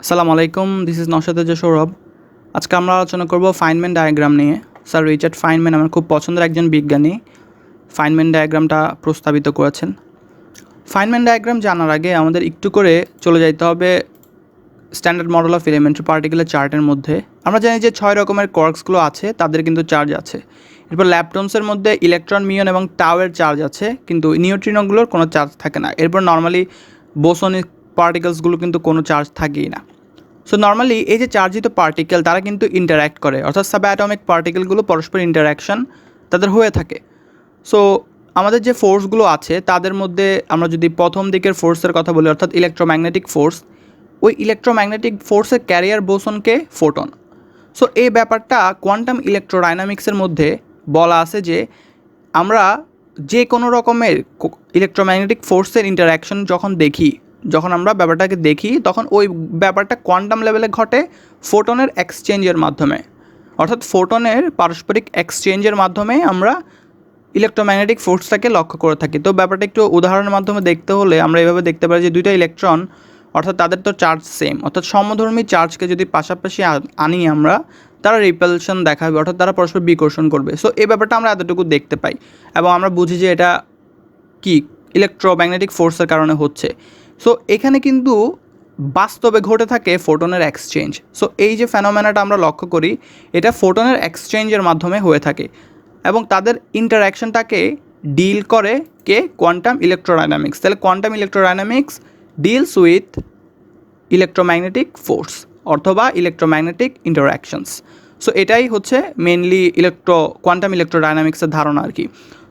আসসালামু আলাইকুম, this is নওশাদুজ্জামান Sourav. আজকে আমরা আলোচনা করব ফাইনম্যান ডায়াগ্রাম নিয়ে। স্যার রিচার্ড ফাইনম্যান আমার খুব পছন্দের একজন বিজ্ঞানী ফাইনম্যান ডায়াগ্রামটা প্রস্তাবিত করেছেন। ফাইনম্যান ডায়াগ্রাম জানার আগে আমাদের একটু করে চলে যাইতে হবে স্ট্যান্ডার্ড মডেল অফ এলিমেন্টারি পার্টিকেলের চার্টের মধ্যে। আমরা জানি যে 6 রকমের কোয়ার্কসগুলো আছে, তাদের কিন্তু চার্জ আছে। এরপর ল্যাপটনসের মধ্যে ইলেকট্রন, মিউন এবং টাউয়ের চার্জ আছে, কিন্তু নিউট্রিনোগুলোর কোনো চার্জ থাকে না। এরপর নর্মালি বোসনিক পার্টিকেলসগুলো কিন্তু কোনো চার্জ থাকেই না। সো নর্মালি এই যে চার্জিত পার্টিকেল তারা কিন্তু ইন্টারঅ্যাক্ট করে, অর্থাৎ সাবঅ্যাটমিক পার্টিকেলগুলো পরস্পর ইন্টারাকশন তাদের হয়ে থাকে। সো আমাদের যে ফোর্সগুলো আছে তাদের মধ্যে আমরা যদি প্রথম দিকের ফোর্সের কথা বলি, অর্থাৎ ইলেকট্রোম্যাগনেটিক ফোর্স, ওই ইলেকট্রোম্যাগনেটিক ফোর্সের ক্যারিয়ার বোসনকে ফোটন। সো এই ব্যাপারটা কোয়ান্টাম ইলেকট্রোডাইনামিক্সের মধ্যে বলা আছে যে আমরা যে কোনো রকমের ইলেকট্রোম্যাগনেটিক ফোর্সের ইন্টারাকশন যখন আমরা ব্যাপারটাকে দেখি, তখন ওই ব্যাপারটা কোয়ান্টাম লেভেলে ঘটে ফোটনের এক্সচেঞ্জের মাধ্যমে, অর্থাৎ ফোটনের পারস্পরিক এক্সচেঞ্জের মাধ্যমে আমরা ইলেকট্রোম্যাগনেটিক ফোর্সটাকে লক্ষ্য করে থাকি। তো ব্যাপারটা একটু উদাহরণের মাধ্যমে দেখতে হলে আমরা এভাবে দেখতে পারি যে দুইটা ইলেকট্রন, অর্থাৎ তাদের তো চার্জ সেম, অর্থাৎ সমধর্মী চার্জকে যদি পাশাপাশি আনি আমরা, তারা রিপালশন দেখাবে, অর্থাৎ তারা পরস্পর বিকর্ষণ করবে। সো এই ব্যাপারটা আমরা এতটুকু দেখতে পাই এবং আমরা বুঝি যে এটা কি ইলেকট্রোম্যাগনেটিক ফোর্সের কারণে হচ্ছে। সো এখানে কিন্তু বাস্তবে ঘটে থাকে ফোটনের এক্সচেঞ্জ। সো এই যে ফেনোমেনাটা আমরা লক্ষ্য করি, এটা ফোটনের এক্সচেঞ্জের মাধ্যমে হয়ে থাকে এবং তাদের ইন্টারাকশনটাকে ডিল করে কে? Quantum electrodynamics. তাহলে quantum electrodynamics deals with electromagnetic force অথবা ইলেকট্রোম্যাগনেটিক ইন্টারাকশনস। সো এটাই হচ্ছে মেনলি কোয়ান্টাম ইলেকট্রোডাইনামিক্সের ধারণা আর কি।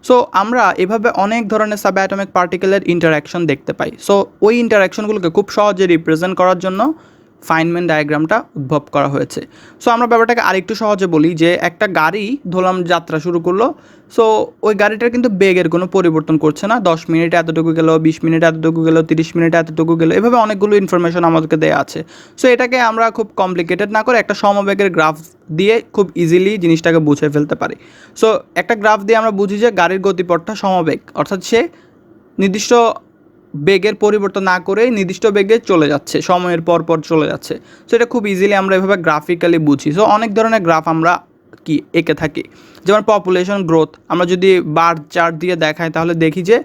সো আমরা এভাবে অনেক ধরনের সাবঅ্যাটমিক পার্টিকেলের ইন্টারাকশন দেখতে পাই। সো ওই ইন্টারাকশনগুলোকে খুব সহজে রিপ্রেজেন্ট করার জন্য ফাইনম্যান ডায়াগ্রামটা উদ্ভব করা হয়েছে। সো আমরা ব্যাপারটাকে আরেকটু সহজে বলি যে একটা গাড়ি ধরলাম যাত্রা শুরু করলো। সো ওই গাড়িটার কিন্তু বেগের কোনো পরিবর্তন করছে না। 10 মিনিটে এতটুকু গেল, 20 মিনিটে এতটুকু গেল, 30 মিনিটে এতটুকু গেল, এভাবে অনেকগুলো ইনফরমেশন আমাদেরকে দেওয়া আছে। সো এটাকে আমরা খুব কমপ্লিকেটেড না করে একটা সমবেগের গ্রাফ দিয়ে খুব ইজিলি জিনিসটাকে বুঝে ফেলতে পারি। সো একটা গ্রাফ দিয়ে আমরা বুঝি যে গাড়ির গতিপথটা সমবেগ, অর্থাৎ সে নির্দিষ্ট বেগের পরিবর্তন না করে নির্দিষ্ট বেগে চলে যাচ্ছে, সময়ের পর পর চলে যাচ্ছে। সো এটা খুব ইজিলি আমরা এভাবে গ্রাফিক্যালি বুঝি। সো অনেক ধরনের গ্রাফ আমরা কি এঁকে থাকি, যেমন পপুলেশন গ্রোথ আমরা যদি বার চার্ট দিয়ে দেখাই তাহলে দেখি যে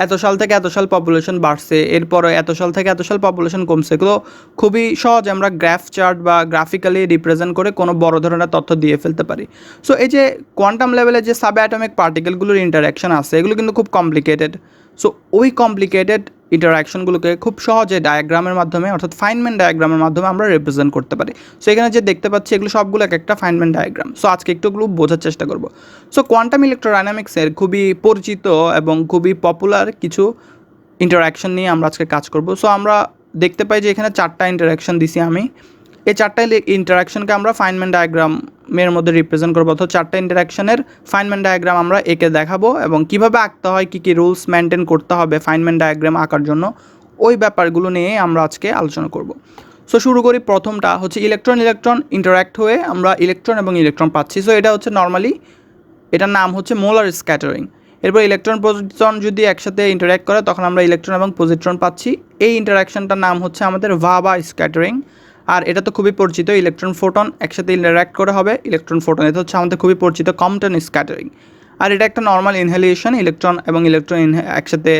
এত সাল থেকে এত সাল পপুলেশন বাড়ছে, এরপরে এত সাল থেকে এত সাল পপুলেশন কমছে। এগুলো খুবই সহজ, আমরা গ্রাফ চার্ট বা গ্রাফিক্যালি রিপ্রেজেন্ট করে কোনো বড় ধরনের তথ্য দিয়ে ফেলতে পারি। সো এই যে কোয়ান্টাম লেভেলে যে সাবঅ্যাটমিক পার্টিকেলগুলোর ইন্টারাকশন আছে এগুলো কিন্তু খুব কমপ্লিকেটেড। সো ওই কমপ্লিকেটেড ইন্টারাকশনগুলোকে খুব সহজে ডায়াগ্রামের মাধ্যমে, অর্থাৎ ফাইনম্যান ডায়াগ্রামের মাধ্যমে আমরা রিপ্রেজেন্ট করতে পারি। সো এখানে যে দেখতে পাচ্ছি এগুলো সবগুলো এক একটা ফাইনম্যান ডায়াগ্রাম। সো আজকে একটুগুলো বোঝার চেষ্টা করব। সো কোয়ান্টাম ইলেকট্রোডাইনামিক্সের খুবই পরিচিত এবং খুবই পপুলার কিছু ইন্টারাকশন নিয়ে আমরা আজকে কাজ করব। সো আমরা দেখতে পাই যে এখানে 4টা ইন্টারাকশন দিছি আমি। এই 4টা ইন্টারাকশনকে আমরা ফাইনম্যান ডায়াগ্রামের মধ্যে রিপ্রেজেন্ট করবো, অর্থাৎ 4টা ইন্টারাকশনের ফাইনম্যান ডায়াগ্রাম আমরা এঁকে দেখাবো এবং কীভাবে আঁকতে হয়, কী কী রুলস মেনটেন করতে হবে ফাইনম্যান ডায়াগ্রাম আঁকার জন্য, ওই ব্যাপারগুলো নিয়ে আমরা আজকে আলোচনা করব। সো শুরু করি। প্রথমটা হচ্ছে ইলেকট্রন ইন্টারাক্ট হয়ে আমরা ইলেকট্রন এবং ইলেকট্রন পাচ্ছি। সো এটা হচ্ছে নর্মালি এটার নাম হচ্ছে মোলার স্ক্যাটারিং। এরপর ইলেকট্রন পজিট্রন যদি একসাথে ইন্টারাক্ট করে তখন আমরা ইলেকট্রন এবং পজিট্রন পাচ্ছি। এই ইন্টারাকশনটার নাম হচ্ছে আমাদের ভাবা স্ক্যাটারিং। আর এটা তো খুবই পরিচিত, ইলেকট্রন ফোটন একসাথে ইন্টারাক্ট করে হবে ইলেকট্রন ফোটন। এটা হচ্ছে আমাদের খুবই পরিচিত কম্পটন স্ক্যাটারিং। আর এটা একটা নর্মাল ইনহেলিয়েশন, ইলেকট্রন এবং ইলেকট্রন একসাথে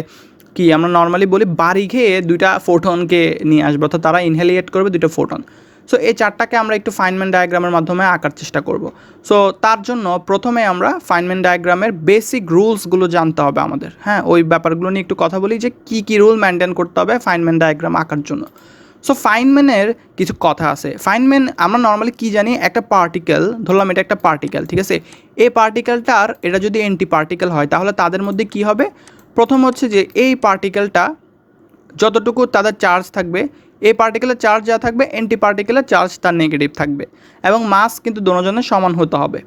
কি আমরা নর্মালি বলি বাড়ি খেয়ে দুইটা ফোটনকে নিয়ে আসবে, অর্থাৎ তারা ইনহেলিয়েট করবে দুইটা ফোটন। সো এই 4টাকে আমরা একটু ফাইনম্যান ডায়াগ্রামের মাধ্যমে আঁকার চেষ্টা করব। সো তার জন্য প্রথমে আমরা ফাইনম্যান ডায়াগ্রামের বেসিক রুলসগুলো জানতে হবে আমাদের। হ্যাঁ, ওই ব্যাপারগুলো নিয়ে একটু কথা বলি যে কী কী রুল মেনটেন করতে হবে ফাইনম্যান ডায়াগ্রাম আঁকার জন্য। সো ফাইনম্যানের কিছু কথা আছে। ফাইনম্যান আমরা নর্মালি কী জানি, একটা পার্টিকেল ধরলাম, এটা একটা পার্টিকেল, ঠিক আছে। এই পার্টিকেলটার এটা যদি অ্যান্টি পার্টিকেল হয় তাহলে তাদের মধ্যে কি হবে? প্রথম হচ্ছে যে এই পার্টিকেলটা যতটুকু তাদের চার্জ থাকবে, এই পার্টিকেলের চার্জ যা থাকবে অ্যান্টি পার্টিকেলের চার্জ তার নেগেটিভ থাকবে এবং মাস কিন্তু দুজনের সমান হতে হবে,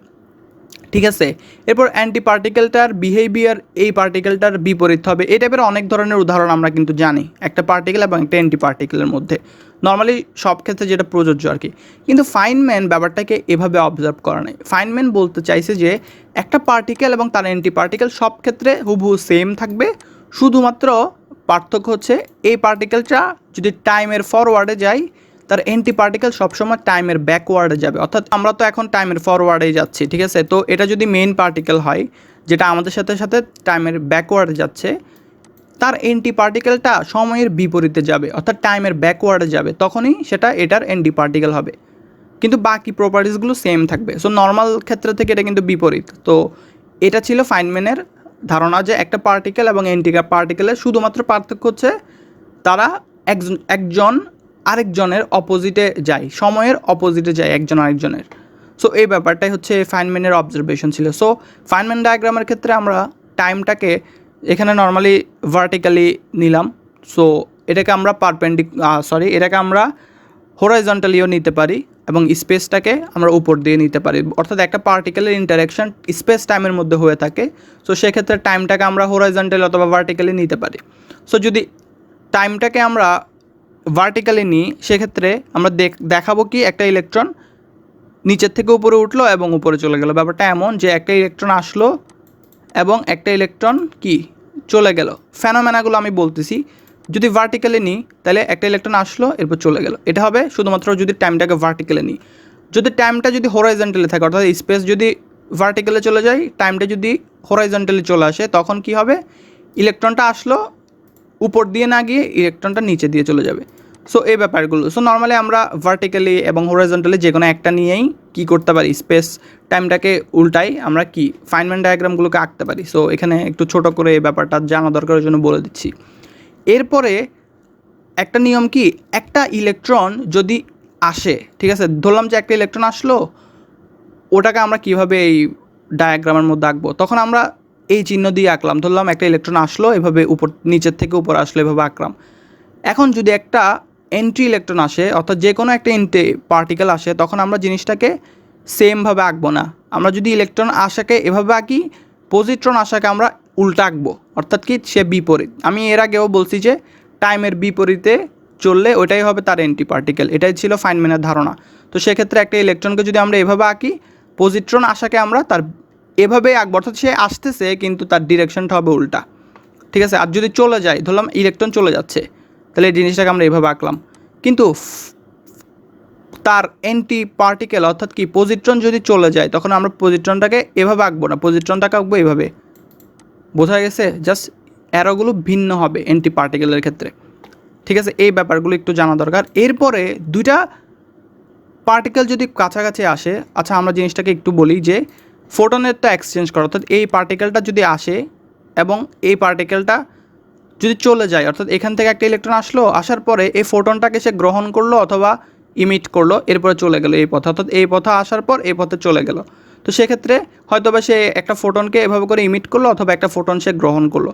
ঠিক আছে। এরপর অ্যান্টি পার্টিকেলটার বিহেভিয়ার এই পার্টিকেলটার বিপরীত হবে। এই টাইপের অনেক ধরনের উদাহরণ আমরা কিন্তু জানি একটা পার্টিকেল এবং একটা অ্যান্টি পার্টিকেলের মধ্যে, নর্মালি সব ক্ষেত্রে যেটা প্রযোজ্য আর কি। কিন্তু ফাইনম্যান ব্যাপারটাকে এভাবে অবজার্ভ করা নেই। ফাইনম্যান বলতে চাইছে যে একটা পার্টিকেল এবং তার অ্যান্টি পার্টিকেল সব ক্ষেত্রে হুবহু সেম থাকবে, শুধুমাত্র পার্থক্য হচ্ছে এই পার্টিকেলটা যদি টাইমের ফরওয়ার্ডে যায় তার এন্টি পার্টিকেল সবসময় টাইমের ব্যাকওয়ার্ডে যাবে, অর্থাৎ আমরা তো এখন টাইমের ফরওয়ার্ডেই যাচ্ছি, ঠিক আছে। তো এটা যদি মেইন পার্টিকেল হয় যেটা আমাদের সাথে সাথে টাইমের ব্যাকওয়ার্ডে যাচ্ছে, তার এন্টি পার্টিকেলটা সময়ের বিপরীতে যাবে, অর্থাৎ টাইমের ব্যাকওয়ার্ডে যাবে, তখনই সেটা এটার এন্টি পার্টিকেল হবে। কিন্তু বাকি প্রপার্টিসগুলো সেম থাকবে। সো নর্মাল ক্ষেত্র থেকে এটা কিন্তু বিপরীত। তো এটা ছিল ফাইনম্যানের ধারণা যে একটা পার্টিকেল এবং এন্টি পার্টিকেলের শুধুমাত্র পার্থক্য হচ্ছে তারা একজন আরেকজনের অপোজিটে যায়, সময়ের অপোজিটে যায় একজন আরেকজনের। সো এই ব্যাপারটাই হচ্ছে ফাইনম্যানের অবজারভেশন ছিল। সো ফাইনম্যান ডায়াগ্রামের ক্ষেত্রে আমরা টাইমটাকে এখানে নর্মালি ভার্টিক্যালি নিলাম। সো এটাকে আমরা এটাকে আমরা হরাইজন্টালিও নিতে পারি এবং স্পেসটাকে আমরা উপর দিয়ে নিতে পারি, অর্থাৎ একটা পার্টিকেলের ইন্টারাকশন স্পেস টাইমের মধ্যে হয়ে থাকে। সো সেক্ষেত্রে টাইমটাকে আমরা হরাইজন্টালি অথবা ভার্টিক্যালি নিতে পারি। সো যদি টাইমটাকে আমরা ভার্টিক্যালি নিই সেক্ষেত্রে আমরা দেখাবো কি একটা ইলেকট্রন নিচের থেকে উপরে উঠলো এবং উপরে চলে গেল। ব্যাপারটা এমন যে একটা ইলেকট্রন আসলো এবং একটা ইলেকট্রন কি চলে গেল। ফেনোমেনাগুলো আমি বলতেছি, যদি ভার্টিক্যালি নিই তাহলে একটা ইলেকট্রন আসলো এরপর চলে গেল, এটা হবে শুধুমাত্র যদি টাইমটাকে ভার্টিক্যালি নিই। যদি টাইমটা যদি হরাইজন্টালি থাকে, অর্থাৎ স্পেস যদি ভার্টিক্যালে চলে যায়, টাইমটা যদি হরাইজন্টালি চলে আসে, তখন কি হবে, ইলেকট্রনটা আসলো উপর দিয়ে না গিয়ে ইলেকট্রনটা নিচে দিয়ে চলে যাবে। সো এই ব্যাপারগুলো। সো নর্মালি আমরা ভার্টিক্যালি এবং হরাইজন্টালি যে কোনো একটা নিয়েই কী করতে পারি, স্পেস টাইমটাকে উল্টাই আমরা কি ফাইনম্যান ডায়াগ্রামগুলোকে আঁকতে পারি। সো এখানে একটু ছোট করে এই ব্যাপারটা জানা দরকারের জন্য বলে দিচ্ছি। এরপরে একটা নিয়ম কি, একটা ইলেকট্রন যদি আসে, ঠিক আছে, ধরলাম যে একটা ইলেকট্রন আসলো, ওটাকে আমরা কিভাবে এই ডায়াগ্রামের মধ্যে আঁকবো, তখন আমরা এই চিহ্ন দিয়ে আঁকলাম। ধরলাম একটা ইলেকট্রন আসলো, এভাবে উপর নিচের থেকে উপর আসলো, এভাবে আঁকলাম। এখন যদি একটা এন্ট্রি ইলেকট্রন আসে, অর্থাৎ যে কোনো একটা পার্টিকেল আসে, তখন আমরা জিনিসটাকে সেমভাবে আঁকবো না। আমরা যদি ইলেকট্রন আসাকে এভাবে আঁকি, পজিট্রন আসাকে আমরা উল্টা আঁকবো, অর্থাৎ কি সে বিপরীত। আমি এর আগেও বলছি যে টাইমের বিপরীতে চললে ওইটাই হবে তার এন্টি পার্টিকেল, এটাই ছিল ফাইনম্যানের ধারণা। তো সেক্ষেত্রে একটা ইলেকট্রনকে যদি আমরা এভাবে আঁকি, পজিট্রন আসাকে আমরা তার এভাবেই আঁকবো, অর্থাৎ সে আসতেছে কিন্তু তার ডিরেকশনটা হবে উল্টা, ঠিক আছে। আর যদি চলে যায়, ধরলাম ইলেকট্রন চলে যাচ্ছে, তাহলে এই জিনিসটাকে আমরা এভাবে আঁকলাম। কিন্তু তার এন্টি পার্টিকেল অর্থাৎ কি পজিট্রন যদি চলে যায়, তখন আমরা পজিট্রনটাকে এভাবে আঁকবো না, পজিট্রনটাকে আঁকবো এভাবে। বোঝা গেছে? জাস্ট অ্যারোগুলো ভিন্ন হবে এন্টি পার্টিকেলের ক্ষেত্রে, ঠিক আছে। এই ব্যাপারগুলো একটু জানা দরকার। এরপরে দুইটা পার্টিকেল যদি কাছাকাছি আসে, আচ্ছা আমরা জিনিসটাকে একটু বলি যে ফোটনেরটা এক্সচেঞ্জ করা, অর্থাৎ এই পার্টিকেলটা যদি আসে এবং এই পার্টিকেলটা যদি চলে যায়, অর্থাৎ এখান থেকে একটা ইলেকট্রন আসলো, আসার পরে এই ফোটনটাকে সে গ্রহণ করলো অথবা ইমিট করলো, এরপরে চলে গেলো এই পথে, অর্থাৎ এই পথে আসার পর এই পথে চলে গেল। তো সেক্ষেত্রে হয়তো বা সে একটা ফোটনকে এভাবে করে ইমিট করলো অথবা একটা ফোটন সে গ্রহণ করলো,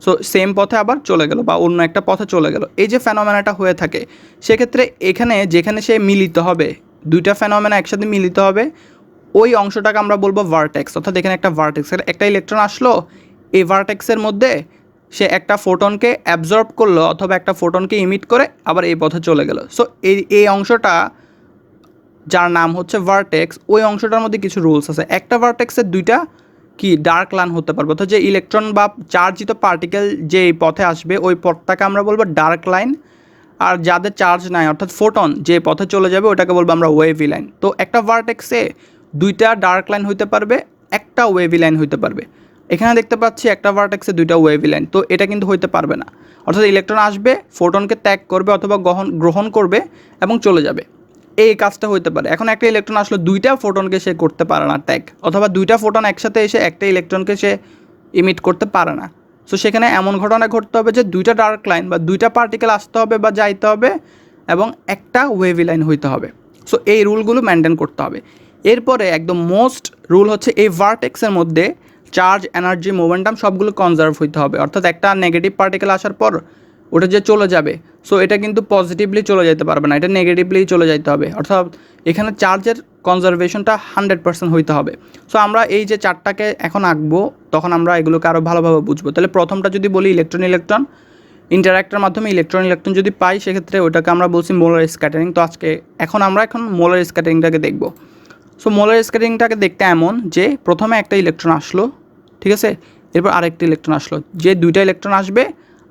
সো সেম পথে আবার চলে গেল বা অন্য একটা পথে চলে গেল। এই যে ফেনোমেনাটা হয়ে থাকে, সেক্ষেত্রে এখানে যেখানে সে মিলিত হবে, দুইটা ফেনোমেনা একসাথে মিলিত হবে, ওই অংশটাকে আমরা বলবো ভার্টেক্স। অর্থাৎ এখানে একটা ভার্টেক্স, একটা ইলেকট্রন আসলো, এই ভার্টেক্সের মধ্যে সে একটা ফোটনকে অ্যাবজর্ব করলো অথবা একটা ফোটনকে ইমিট করে আবার এই পথে চলে গেল। সো এই অংশটা যার নাম হচ্ছে ভার্টেক্স, ওই অংশটার মধ্যে কিছু রুলস আছে। একটা ভার্টেক্সের দুইটা কি ডার্ক লাইন হতে পারবে, অর্থাৎ যে ইলেকট্রন বা চার্জিত পার্টিকেল যে এই পথে আসবে ওই পথটাকে আমরা বলবো ডার্ক লাইন, আর যাদের চার্জ নাই অর্থাৎ ফোটন যে পথে চলে যাবে ওটাকে বলবো আমরা ওয়েভি লাইন। তো একটা ভার্টেক্সে দুইটা ডার্ক লাইন হইতে পারবে, একটা ওয়েভি লাইন হইতে পারবে। এখানে দেখতে পাচ্ছি একটা ভার্টেক্সে দুইটা ওয়েভি লাইন, তো এটা কিন্তু হইতে পারবে না। অর্থাৎ ইলেকট্রন আসবে, ফোটনকে ত্যাগ করবে অথবা গ্রহণ করবে এবং চলে যাবে, এই কাজটা হইতে পারে। এখন একটা ইলেকট্রন আসলে দুইটা ফোটনকে সে করতে পারে না ত্যাগ, অথবা দুইটা ফোটন একসাথে এসে একটা ইলেকট্রনকে সে ইমিট করতে পারে না। সো সেখানে এমন ঘটনা ঘটতে হবে যে দুইটা ডার্ক লাইন বা দুইটা পার্টিকেল আসতে হবে বা যাইতে হবে এবং একটা ওয়েভি লাইন হইতে হবে। সো এই রুলগুলো মেনটেন করতে হবে। এরপরে একদম মোস্ট রুল হচ্ছে এই ভার্টেক্সের মধ্যে চার্জ, এনার্জি, মোমেন্টাম সবগুলো কনজার্ভ হইতে হবে। অর্থাৎ একটা নেগেটিভ পার্টিকেল আসার পর ওটা যে চলে যাবে, সো এটা কিন্তু পজিটিভলি চলে যেতে পারবে না, এটা নেগেটিভলি চলে যেতে হবে। অর্থাৎ এখানে চার্জের কনজারভেশনটা 100% হইতে হবে। সো আমরা এই যে চারটাকে এখন আঁকবো, তখন আমরা এগুলোকে আরও ভালোভাবে বুঝবো। তাহলে প্রথমটা যদি বলি ইলেকট্রন ইন্টারাক্টের মাধ্যমে ইলেকট্রন যদি পাই, সেক্ষেত্রে ওটাকে আমরা বলছি মোলার স্ক্যাটারিং। তো আমরা এখন মোলার স্ক্যাটারিংটাকে দেখব। সো মোলার স্ক্যাটারিংটাকে দেখতে এমন যে প্রথমে একটা ইলেকট্রন আসলো, ঠিক আছে, এরপর আরেকটা ইলেকট্রন আসলো, যে দুইটা ইলেকট্রন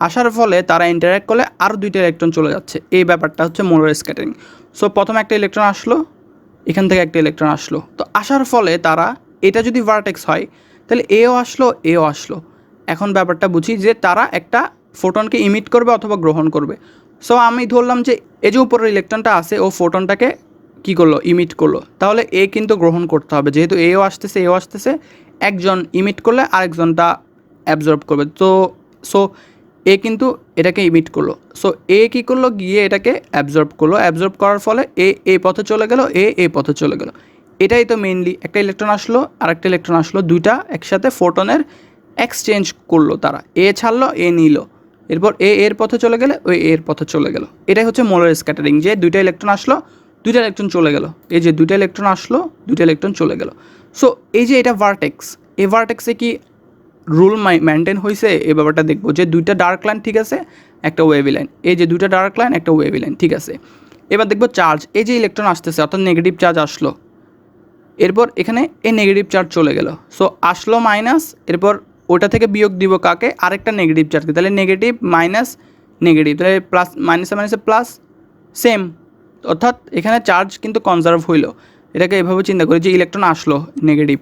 আসার ফলে তারা ইন্টারাক্ট করলে আরও দুইটা ইলেকট্রন চলে যাচ্ছে, এই ব্যাপারটা হচ্ছে মোলার স্ক্যাটারিং। সো প্রথমে একটা ইলেকট্রন আসলো, এখান থেকে একটা ইলেকট্রন আসলো, তো আসার ফলে তারা এটা যদি ভার্টেক্স হয় তাহলে এও আসলো। এখন ব্যাপারটা বুঝি যে তারা একটা ফোটনকে ইমিট করবে অথবা গ্রহণ করবে। সো আমি ধরলাম যে এই যে উপরের ইলেকট্রনটা আছে ও ফোটনটাকে কী করলো, ইমিট করলো, তাহলে এ কিন্তু গ্রহণ করতে হবে, যেহেতু এও আসতেছে, একজন ইমিট করলে আরেকজনটা অ্যাবজর্ব করবে। তো সো এ কিন্তু এটাকে ইমিট করলো, সো এ কী করলো, গিয়ে এটাকে অ্যাবজর্ব করার ফলে এই পথে চলে গেল, এই পথে চলে গেল। এটাই তো মেইনলি, একটা ইলেকট্রন আসলো আর একটা ইলেকট্রন আসলো, দুইটা একসাথে ফোটনের এক্সচেঞ্জ করলো, তারা এ ছাড়লো, এ নিল, এরপর এর পথে চলে গেলে ওই এর পথে চলে গেল। এটাই হচ্ছে মোলার স্ক্যাটারিং, যে দুইটা ইলেকট্রন আসলো, দুইটা ইলেকট্রন চলে গেল, এই যে দুইটা ইলেকট্রন আসলো, দুইটা ইলেকট্রন চলে গেল। সো এই যে এটা ভার্টেক্স, এই ভার্টেক্সে কি রুল মেনটেন হয়েছে, এই ব্যাপারটা দেখবো, যে দুইটা ডার্ক লাইন ঠিক আছে, একটা ওয়েভি লাইন, এই যে দুইটা ডার্ক লাইন একটা ওয়েভি লাইন ঠিক আছে। এবার দেখবো চার্জ, এই যে ইলেকট্রন আসতেছে অর্থাৎ নেগেটিভ চার্জ আসলো, এরপর এখানে এই নেগেটিভ চার্জ চলে গেল, সো আসলো মাইনাস, এরপর ওটা থেকে বিয়োগ দিব কাকে, আরেকটা নেগেটিভ চার্জকে, তাহলে নেগেটিভ মাইনাস নেগেটিভ, তাহলে প্লাস মাইনাসে প্লাস সেম, অর্থাৎ এখানে চার্জ কিন্তু কনজার্ভ হইল। এটাকে এভাবে চিন্তা করি যে ইলেকট্রন আসলো নেগেটিভ,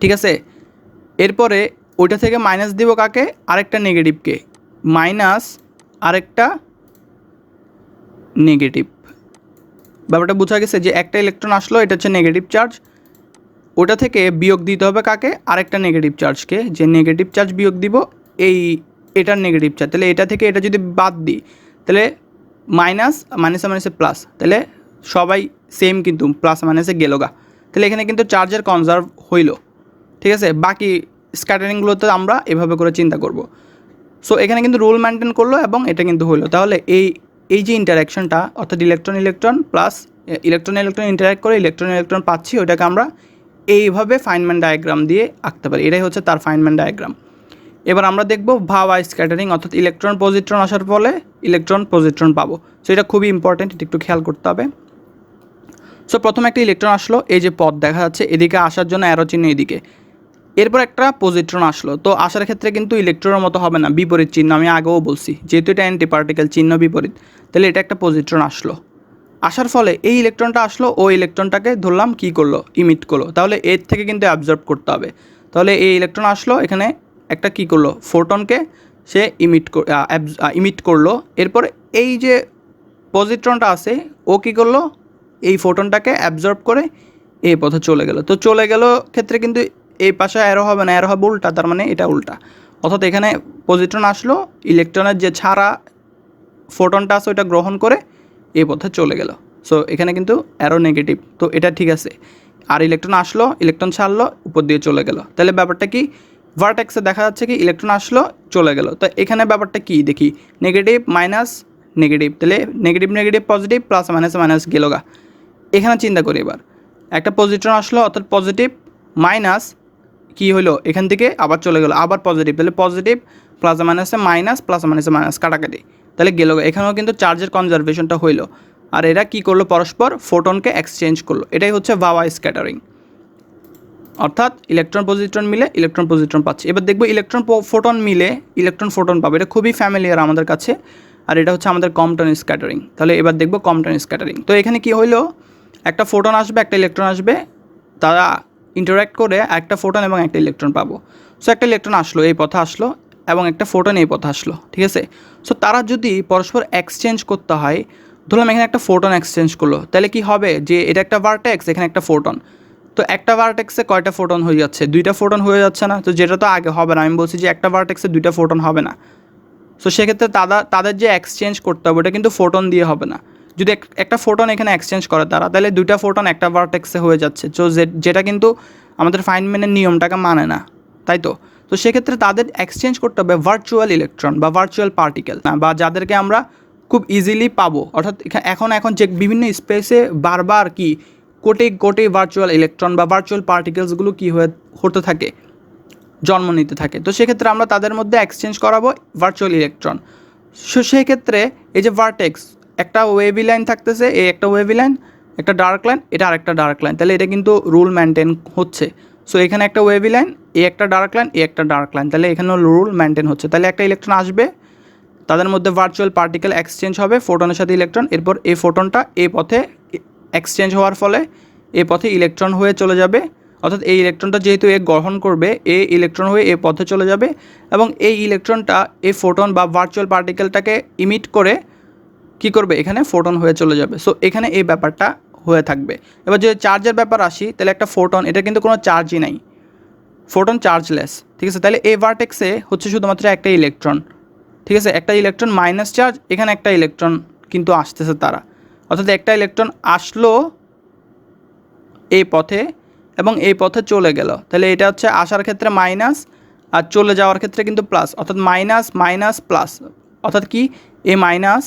ঠিক আছে, এরপরে ওইটা থেকে মাইনাস দিব কাকে, আরেকটা নেগেটিভকে, মাইনাস আরেকটা নেগেটিভ। ব্যাপারটা বোঝা গেছে যে একটা ইলেকট্রন আসলো, এটা হচ্ছে নেগেটিভ চার্জ, ওটা থেকে বিয়োগ দিতে হবে কাকে, আরেকটা নেগেটিভ চার্জকে, যে নেগেটিভ চার্জ বিয়োগ দিব এটার নেগেটিভ চার্জ, তাহলে এটা থেকে এটা যদি বাদ দিই তাহলে মাইনাসে প্লাস, তাহলে সবাই সেম কিন্তু প্লাস মাইনাসে গেল গা, তাহলে এখানে কিন্তু চার্জের কনজার্ভ হইল, ঠিক আছে। বাকি স্ক্যাটারিংগুলোতে আমরা এভাবে করে চিন্তা করব। সো এখানে কিন্তু রুল মেনটেন করলো এবং এটা কিন্তু হইলো, তাহলে এই যে ইন্টারাকশনটা অর্থাৎ ইলেকট্রন প্লাস ইলেকট্রন ইন্টারাক্ট করে ইলেকট্রন পাচ্ছি, ওইটাকে আমরা এইভাবে ফাইনম্যান ডায়াগ্রাম দিয়ে আঁকতে পারি, এটাই হচ্ছে তার ফাইনম্যান ডায়াগ্রাম। এবার আমরা দেখব ভাওয়া স্ক্যাটারিং, অর্থাৎ ইলেকট্রন পজিট্রন আসার ফলে ইলেকট্রন পজিট্রন পাবো। সো এটা খুবই ইম্পর্টেন্ট, এটা একটু খেয়াল করতে হবে। সো প্রথমে একটা ইলেকট্রন আসলো, এই যে পথ দেখা যাচ্ছে, এদিকে আসার জন্য অ্যারো চিহ্ন এদিকে, এরপর একটা পজিট্রন আসলো, তো আসার ক্ষেত্রে কিন্তু ইলেকট্রনের মতো হবে না, বিপরীত চিহ্ন, আমি আগেও বলছি, যেহেতু এটা অ্যান্টি পার্টিকেল চিহ্ন বিপরীত, তাহলে এটা একটা পজিট্রন আসলো, আসার ফলে এই ইলেকট্রনটা আসলো, ও ইলেকট্রনটাকে ধরলাম কী করলো, ইমিট করলো, তাহলে এর থেকে কিন্তু অ্যাবজর্ব করতে হবে, তাহলে এই ইলেকট্রন আসলো, এখানে একটা কী করলো, ফোটনকে সে ইমিট করলো, এরপর এই যে পজিট্রনটা আছে ও কী করলো, এই ফোটনটাকে অ্যাবজর্ব করে এই পথে চলে গেল। তো চলে গেল ক্ষেত্রে কিন্তু এই পাশে অ্যারো হবে না, অ্যারো হবে উল্টা, তার মানে এটা উল্টা, অর্থাৎ এখানে পজিট্রন আসলো, ইলেকট্রনের যে ছাড়া ফোটনটা আছে ওইটা গ্রহণ করে এই পথে চলে গেল। সো এখানে কিন্তু অ্যারো নেগেটিভ, তো এটা ঠিক আছে। আর ইলেকট্রন আসলো, ইলেকট্রন ছাড়লো, উপর দিয়ে চলে গেল, তাহলে ব্যাপারটা কি, ভার্টেক্সে দেখা যাচ্ছে কি ইলেকট্রন আসলো চলে গেল, তো এখানে ব্যাপারটা কি দেখি, নেগেটিভ মাইনাস নেগেটিভ, তাহলে নেগেটিভ পজিটিভ প্লাস মাইনাস গেল গা। এখানে চিন্তা করি এবার, একটা পজিট্রন আসলো অর্থাৎ পজিটিভ মাইনাস কী হলো, এখান থেকে আবার চলে গেলো, আবার পজিটিভ, তাহলে পজিটিভ প্লাস মাইনাস কাটাকাটি, তাহলে গেল। এখানেও কিন্তু চার্জের কনজারভেশনটা হইলো, আর এরা কী করলো, পরস্পর ফোটনকে এক্সচেঞ্জ করলো, এটাই হচ্ছে ভাওয়া স্ক্যাটারিং, অর্থাৎ ইলেকট্রন পজিট্রন পাচ্ছে। এবার দেখবো ইলেকট্রন ফোটন মিলে ইলেকট্রন ফোটন পাবে, এটা খুবই ফ্যামিলিয়ার আমাদের কাছে, আর এটা হচ্ছে আমাদের কম্পটন স্ক্যাটারিং। তাহলে এবার দেখবো কম্পটন স্ক্যাটারিং, তো এখানে কি হইলো, একটা ফোটন আসবে, একটা ইলেকট্রন আসবে, তারা ইন্টারাক্ট করে একটা ফোটন এবং একটা ইলেকট্রন পাবো। সো একটা ইলেকট্রন আসলো, এই পথে আসলো, এবং একটা ফোটন এই পথে আসলো, ঠিক আছে। সো তারা যদি পরস্পর এক্সচেঞ্জ করতে হয়, ধরলাম এখানে একটা ফোটন এক্সচেঞ্জ করলো, তাহলে কি হবে, যে এটা একটা ভার্টেক্স, এখানে একটা ফোটন, তো একটা ভার্টেক্সে কয়টা ফোটন হয়ে যাচ্ছে, দুইটা ফোটন হয়ে যাচ্ছে না, তো যেটা তো আগে হবে না, আমি বলছি যে একটা ভার্টেক্সে দুইটা ফোটন হবে না। সো সেক্ষেত্রে তাদের যে এক্সচেঞ্জ করতে হবে ওটা কিন্তু ফোটন দিয়ে হবে না, যদি একটা ফোটন এখানে এক্সচেঞ্জ করে তারা, তাহলে দুইটা ফোটন একটা ভার্টেক্সে হয়ে যাচ্ছে, তো যেটা কিন্তু আমাদের ফাইনম্যানের নিয়মটাকে মানে না, তাই তো। তো সেক্ষেত্রে তাদের এক্সচেঞ্জ করতে হবে ভার্চুয়াল ইলেকট্রন বা ভার্চুয়াল পার্টিকেল, বা যাদেরকে আমরা খুব ইজিলি পাবো, অর্থাৎ এখন যে বিভিন্ন স্পেসে বারবার কি কোটি ভার্চুয়াল ইলেকট্রন বা ভার্চুয়াল পার্টিকেলসগুলো কী হতে থাকে, জন্ম নিতে থাকে। তো সেক্ষেত্রে আমরা তাদের মধ্যে এক্সচেঞ্জ করাবো ভার্চুয়াল ইলেকট্রন। সো সেক্ষেত্রে এই যে ভার্টেক্স, একটা ওয়েভি লাইন থাকতেছে, এই একটা ওয়েভি লাইন, একটা ডার্ক লাইন, এটা আরেকটা ডার্ক লাইন, তাহলে এটা কিন্তু রুল মেনটেন হচ্ছে। সো এখানে একটা ওয়েভি লাইন, এই একটা ডার্ক লাইন, এই একটা ডার্ক লাইন, তাহলে এখানেও রুল মেনটেন হচ্ছে। তাহলে একটা ইলেকট্রন আসবে, তাদের মধ্যে ভার্চুয়াল পার্টিকেল এক্সচেঞ্জ হবে ফোটনের সাথে ইলেকট্রন, এরপর এই ফোটনটা এই পথে এক্সচেঞ্জ হওয়ার ফলে এই পথে ইলেকট্রন হয়ে চলে যাবে, অর্থাৎ এই ইলেকট্রনটা যেহেতু এ গ্রহণ করবে এই ইলেকট্রন হয়ে এই পথে চলে যাবে এবং এই ইলেকট্রনটা এই ফোটন বা ভার্চুয়াল পার্টিকেলটাকে ইমিট করে কি করবে, এখানে ফোটন হয়ে চলে যাবে। সো এখানে এই ব্যাপারটা হয়ে থাকবে। এবার যদি চার্জের ব্যাপার আসি, তাহলে একটা ফোটন, এটা কিন্তু কোনো চার্জই নাই, ফোটন চার্জলেস, ঠিক আছে। তাহলে এই ভার্টেক্সে হচ্ছে শুধুমাত্র একটা ইলেকট্রন, ঠিক আছে, একটা ইলেকট্রন মাইনাস চার্জ, এখানে একটা ইলেকট্রন কিন্তু আসতেছে তারা, অর্থাৎ একটা ইলেকট্রন আসলো এই পথে এবং এই পথে চলে গেল। তাহলে এটা হচ্ছে আসার ক্ষেত্রে মাইনাস আর চলে যাওয়ার ক্ষেত্রে কিন্তু প্লাস, অর্থাৎ মাইনাস মাইনাস প্লাস, অর্থাৎ কি এই মাইনাস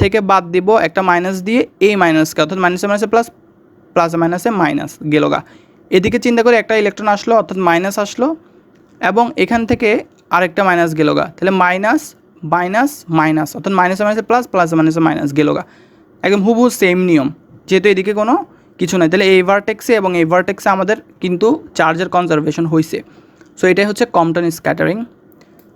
থেকে বাদ দিব একটা মাইনাস দিয়ে এই মাইনাসকে, অর্থাৎ মাইনাসে মাইনাসে প্লাস, প্লাসে মাইনাসে মাইনাস গেলগা। এদিকে চিন্তা করে একটা ইলেকট্রন আসলো অর্থাৎ মাইনাস আসলো এবং এখান থেকে আরেকটা মাইনাস গেলগা, তাহলে মাইনাস মাইনাস মাইনাস, অর্থাৎ মাইনাসে মাইনাসে প্লাস, প্লাসে মাইনাসে মাইনাস গেলগা। একদম হুবহু সেম নিয়ম, যেহেতু এদিকে কোনো কিছু নাই। তাহলে এই ভার্টেক্সে এবং এই ভার্টেক্সে আমাদের কিন্তু চার্জের কনজারভেশন হয়েছে। সো এটাই হচ্ছে কম্পটন স্ক্যাটারিং।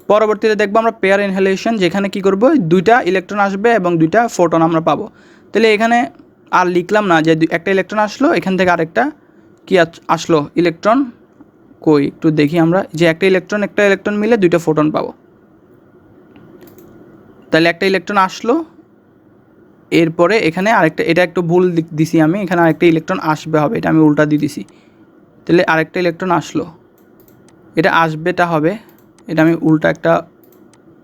পরবর্তীতে দেখবো আমরা পেয়ার ইনহেলেশন, যেখানে কি করব, দুইটা ইলেকট্রন আসবে এবং দুইটা ফোটন আমরা পাবো। তাহলে এখানে আর লিখলাম না যে একটা ইলেকট্রন আসলো, এখান থেকে আরেকটা কি আসলো ইলেকট্রন, কই একটু দেখি আমরা, যে একটা ইলেকট্রন মিলে দুইটা ফোটন পাবো। তাহলে একটা ইলেকট্রন আসলো, এরপরে এখানে আরেকটা, এটা একটু ভুল দিছি আমি, এখানে আরেকটা ইলেকট্রন আসবে হবে, এটা আমি উল্টা দিয়ে দিছি। তাহলে আরেকটা ইলেকট্রন আসলো, এটা আসবেটা হবে, এটা আমি উল্টা একটা,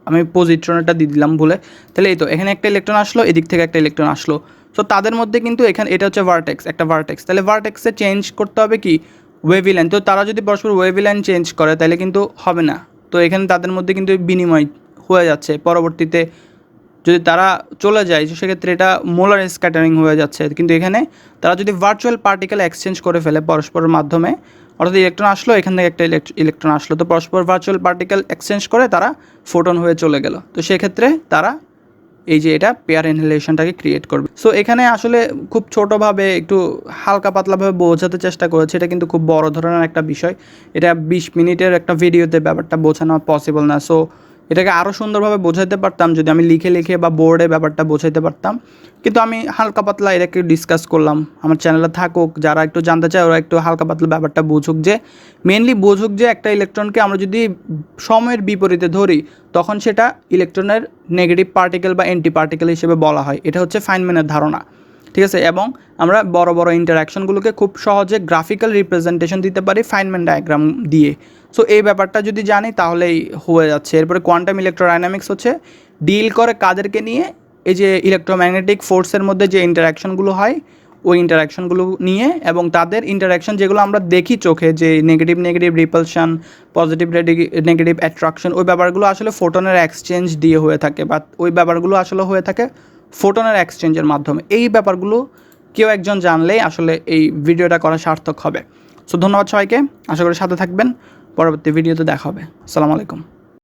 আমি পজিট্রনটা দিয়ে দিলাম ভুলে। তাহলে এই তো এখানে একটা ইলেকট্রন আসলো, এদিক থেকে একটা ইলেকট্রন আসলো। সো তাদের মধ্যে কিন্তু এখানে এটা হচ্ছে ভার্টেক্স, একটা ভার্টেক্স। তাহলে ভার্টেক্সে চেঞ্জ করতে হবে কি ওয়েভলেন্থ, তো তারা যদি পরস্পর ওয়েভলেন্থ চেঞ্জ করে তাহলে কিন্তু হবে না। তো এখানে তাদের মধ্যে কিন্তু বিনিময় হয়ে যাচ্ছে, পরবর্তীতে যদি তারা চলে যায় সেক্ষেত্রে এটা মোলার স্ক্যাটারিং হয়ে যাচ্ছে। কিন্তু এখানে তারা যদি ভার্চুয়াল পার্টিকেল এক্সচেঞ্জ করে ফেলে পরস্পরের মাধ্যমে, অর্থাৎ ইলেকট্রন আসলো এখান থেকে একটা ইলেকট্রন আসলো, তো পরস্পর ভার্চুয়াল পার্টিকেল এক্সচেঞ্জ করে তারা ফোটন হয়ে চলে গেল, তো সেক্ষেত্রে তারা এই যে এটা পেয়ার ইনহেলেশনটাকে ক্রিয়েট করবে। সো এখানে আসলে খুব ছোটোভাবে একটু হালকা পাতলাভাবে বোঝাতে চেষ্টা করেছে, এটা কিন্তু খুব বড় ধরনের একটা বিষয়, এটা 20 মিনিটের একটা ভিডিওতে ব্যাপারটা বোঝানো পসিবল না। সো এটাকে আরও সুন্দরভাবে বোঝাতে পারতাম যদি আমি লিখে লিখে বা বোর্ডে ব্যাপারটা বোঝাইতে পারতাম, কিন্তু আমি হালকা পাতলা এটাকে ডিসকাস করলাম। আমার চ্যানেলে থাকুক যারা একটু জানতে চায় ওরা একটু হালকা পাতলা ব্যাপারটা বুঝুক, যে মেনলি বুঝুক যে একটা ইলেকট্রনকে আমরা যদি সময়ের বিপরীতে ধরি তখন সেটা ইলেকট্রনের নেগেটিভ পার্টিকেল বা অ্যান্টি পার্টিকেল হিসেবে বলা হয়। এটা হচ্ছে ফাইনম্যানের ধারণা, ঠিক আছে। এবং আমরা বড় বড় ইন্টারাকশনগুলোকে খুব সহজে গ্রাফিক্যাল রিপ্রেজেন্টেশন দিতে পারি ফাইনম্যান ডায়াগ্রাম দিয়ে। সো এই ব্যাপারটা যদি জানি তাহলেই হয়ে যাচ্ছে। এরপরে কোয়ান্টাম ইলেকট্রোডাইনামিক্স হচ্ছে ডিল করে কাদেরকে নিয়ে, এই যে ইলেকট্রোম্যাগনেটিক ফোর্সের মধ্যে যে ইন্টারাকশনগুলো হয় ওই ইন্টারাকশনগুলো নিয়ে, এবং তাদের ইন্টারাকশন যেগুলো আমরা দেখি চোখে, যে negative negative repulsion, positive negative attraction, ওই ব্যাপারগুলো আসলে ফোটনের এক্সচেঞ্জ দিয়ে হয়ে থাকে, বা ওই ব্যাপারগুলো আসলে হয়ে থাকে ফোটনের এক্সচেঞ্জের মাধ্যমে। এই ব্যাপারগুলো কেউ একজন জানলেই আসলে এই ভিডিওটা করা সার্থক হবে। সো ধন্যবাদ সবাইকে, আশা করি সাথে থাকবেন, পরবর্তী ভিডিওতে দেখা হবে। আসসালামু আলাইকুম।